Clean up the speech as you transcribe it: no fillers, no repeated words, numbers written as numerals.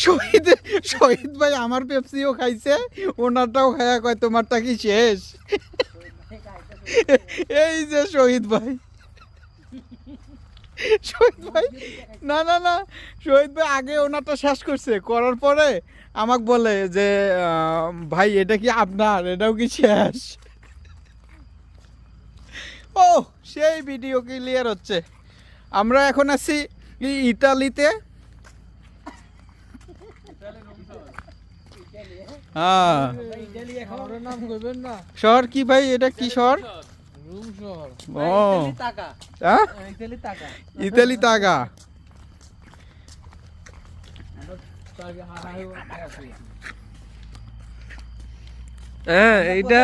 শহীদ শহীদ ভাই আমার পেপসিও খাইছে, ওনারটাও খায়া কয় তোমারটা কি শেষ? এই যে শহীদ ভাই, শহীদ ভাই না না না, শহীদ ভাই আগে ওনারটা শেষ করছে, করার পরে আমাকে বলে যে ভাই এটা কি আপনার, এটাও কি শেষ? ও সেই ভিডিও ক্লিয়ার হচ্ছে। আমরা এখন আছি ইতালিতে। হ্যাঁ, শহর কি ভাই, এটা কি শহর? ও ইতালি তাগা। হ্যাঁ এইটা